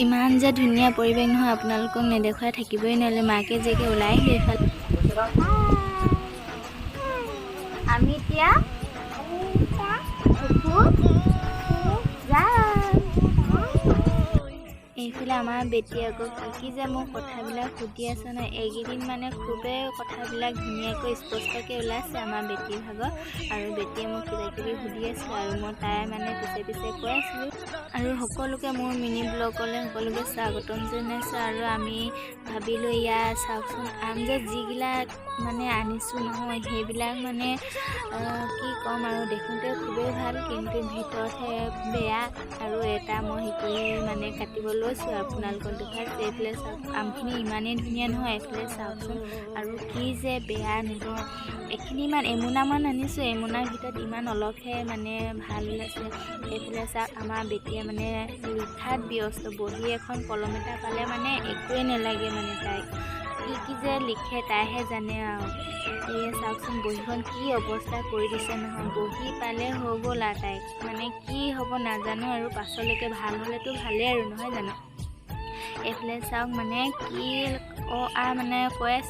ইমান যে ধুনীয়া পৰিৱেশ নহয়, আপোনালোকক নেদেখুৱাই থাকিবই নোৱাৰিলে। মাকে যেকে ওলাই আহিলে এইফালে। আমি এতিয়া এইফালে আমাৰ বেটি আকৌ কি যে মোক কথাবিলাক সুধি আছে নহয়। এইকেইদিন মানে খুবেই কথাবিলাক ধুনীয়াকৈ স্পষ্টকৈ ওলাইছে আমাৰ বেটীৰ ভাগত। আৰু বেটীয়ে মোক কিবাকিবি সুধি আছিল আৰু মই তাই মানে পিছে পিছে কৈ আছিলোঁ। আৰু সকলোকে মোৰ মিনি ব্লগলৈ সকলোকে স্বাগতম জনাইছোঁ। আৰু আমি ভাবিলোঁ ইয়াৰ চাওকচোন আম যে যিবিলাক মানে আনিছোঁ নহয়, সেইবিলাক মানে কি ক'ম আৰু দেখোঁতে খুবেই ভাল, কিন্তু ভিতৰতহে বেয়া। আৰু এটা মই শিকলি মানে কাটিব লৈছোঁ, আপোনালোকক দেখাইছোঁ। এইফালে চাওক আমখিনি ইমানেই ধুনীয়া নহয়, এইফালে চাওকচোন। আৰু কি যে বেয়া নহয়, এইখিনিমান এমোনামান আনিছোঁ, এমোনাৰ ভিতৰত ইমান অলপহে মানে ভাল ওলাইছে। এইফালে চাওক আমাৰ বেটীয়ে মানে লিখাত ব্যস্ত, বহী এখন কলম এটা পালে মানে একোৱে নালাগে মানে তাইক। কি যে লিখে তাইহে জানে আৰু। এই চাওকচোন বহীখন কি অৱস্থা কৰি দিছে নহয়। বহী পালে হৈ গ'ল আৰু তাইক, মানে কি হ'ব নাজানো আৰু। পাছলৈকে ভাল হ'লেতো ভালেই আৰু নহয় জানো। এইফালে চাওক মানে কি মানে কৈ আছোঁ।